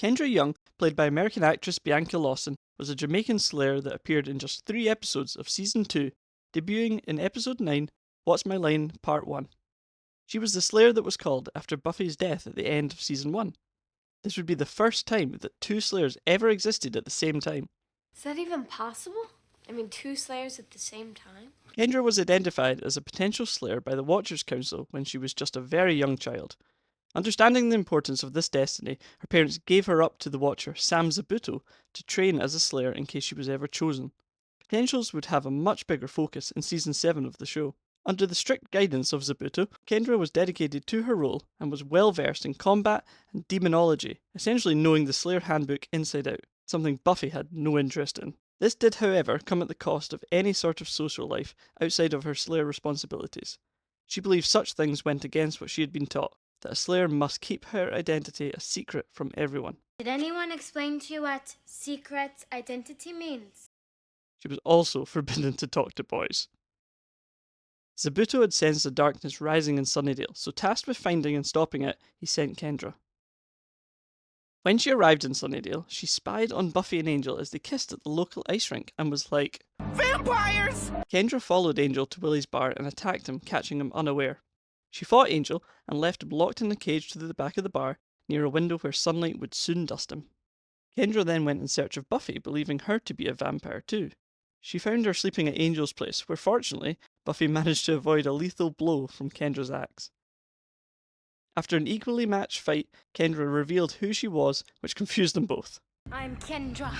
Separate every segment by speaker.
Speaker 1: Kendra Young, played by American actress Bianca Lawson, was a Jamaican slayer that appeared in just 3 episodes of Season 2, debuting in Episode 9, What's My Line, Part 1. She was the slayer that was called after Buffy's death at the end of Season 1. This would be the first time that 2 slayers ever existed at the same time.
Speaker 2: Is that even possible? I mean, 2 slayers at the same time?
Speaker 1: Kendra was identified as a potential slayer by the Watchers Council when she was just a very young child. Understanding the importance of this destiny, her parents gave her up to the Watcher Sam Zabuto to train as a slayer in case she was ever chosen. Potentials would have a much bigger focus in Season 7 of the show. Under the strict guidance of Zabuto, Kendra was dedicated to her role and was well versed in combat and demonology, essentially knowing the Slayer handbook inside out, something Buffy had no interest in. This did, however, come at the cost of any sort of social life outside of her Slayer responsibilities. She believed such things went against what she had been taught, that a Slayer must keep her identity a secret from everyone.
Speaker 2: Did anyone explain to you what secret identity means?
Speaker 1: She was also forbidden to talk to boys. Zabuto had sensed the darkness rising in Sunnydale, so tasked with finding and stopping it, he sent Kendra. When she arrived in Sunnydale, she spied on Buffy and Angel as they kissed at the local ice rink and was like, "Vampires!" Kendra followed Angel to Willie's bar and attacked him, catching him unaware. She fought Angel and left him locked in a cage to the back of the bar, near a window where sunlight would soon dust him. Kendra then went in search of Buffy, believing her to be a vampire too. She found her sleeping at Angel's place, where fortunately, Buffy managed to avoid a lethal blow from Kendra's axe. After an equally matched fight, Kendra revealed who she was, which confused them both.
Speaker 2: I'm Kendra,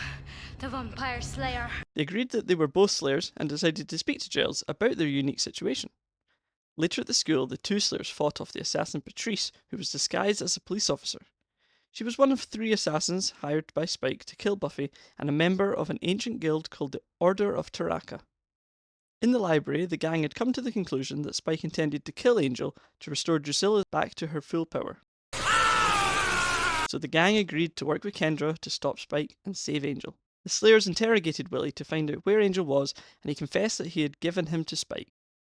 Speaker 2: the vampire slayer.
Speaker 1: They agreed that they were both slayers and decided to speak to Giles about their unique situation. Later at the school, the 2 slayers fought off the assassin Patrice, who was disguised as a police officer. She was one of 3 assassins hired by Spike to kill Buffy and a member of an ancient guild called the Order of Taraka. In the library, the gang had come to the conclusion that Spike intended to kill Angel to restore Drusilla back to her full power. So the gang agreed to work with Kendra to stop Spike and save Angel. The Slayers interrogated Willie to find out where Angel was, and he confessed that he had given him to Spike.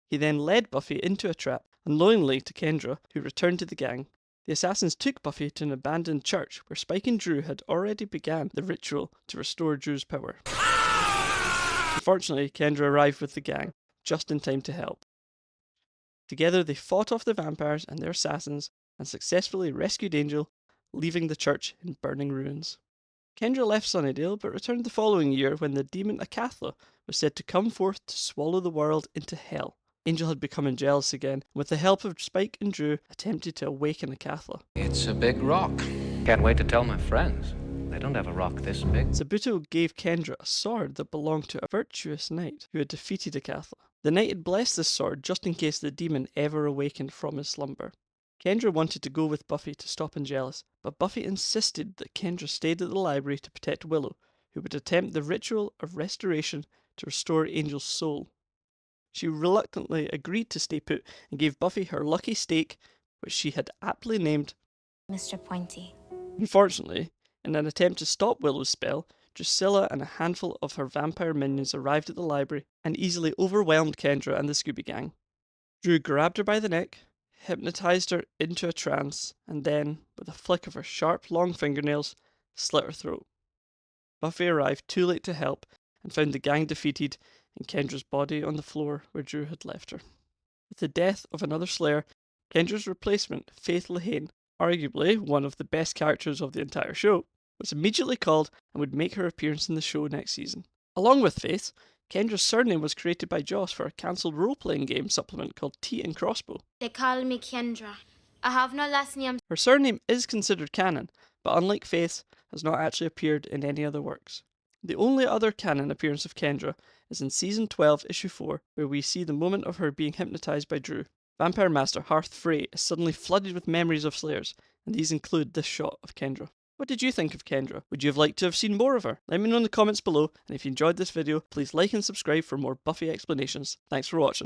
Speaker 1: He then led Buffy into a trap, unknowingly to Kendra, who returned to the gang. The assassins took Buffy to an abandoned church where Spike and Drew had already begun the ritual to restore Drew's power. Unfortunately, Kendra arrived with the gang, just in time to help. Together they fought off the vampires and their assassins and successfully rescued Angel, leaving the church in burning ruins. Kendra left Sunnydale but returned the following year when the demon Akathla was said to come forth to swallow the world into hell. Angel had become jealous again, and with the help of Spike and Drew, attempted to awaken Akathla.
Speaker 3: It's a big rock. Can't wait to tell my friends. They don't have a rock this big.
Speaker 1: Zabuto gave Kendra a sword that belonged to a virtuous knight who had defeated Akathla. The knight had blessed this sword just in case the demon ever awakened from his slumber. Kendra wanted to go with Buffy to stop Angelus, but Buffy insisted that Kendra stayed at the library to protect Willow, who would attempt the ritual of restoration to restore Angel's soul. She reluctantly agreed to stay put and gave Buffy her lucky stake, which she had aptly named
Speaker 2: Mr. Pointy.
Speaker 1: Unfortunately, in an attempt to stop Willow's spell, Drusilla and a handful of her vampire minions arrived at the library and easily overwhelmed Kendra and the Scooby Gang. Drew grabbed her by the neck, hypnotized her into a trance, and then, with a flick of her sharp, long fingernails, slit her throat. Buffy arrived too late to help and found the gang defeated and Kendra's body on the floor where Drew had left her. With the death of another Slayer, Kendra's replacement, Faith Lehane, arguably one of the best characters of the entire show, was immediately called and would make her appearance in the show next season. Along with Faith, Kendra's surname was created by Joss for a cancelled role-playing game supplement called Tea and Crossbow.
Speaker 2: They call me Kendra. I have no last name.
Speaker 1: Her surname is considered canon, but unlike Faith, has not actually appeared in any other works. The only other canon appearance of Kendra is in Season 12, Issue 4, where we see the moment of her being hypnotized by Drew. Vampire Master Hearth Frey is suddenly flooded with memories of Slayers, and these include this shot of Kendra. What did you think of Kendra? Would you have liked to have seen more of her? Let me know in the comments below, and if you enjoyed this video, please like and subscribe for more Buffy explanations. Thanks for watching.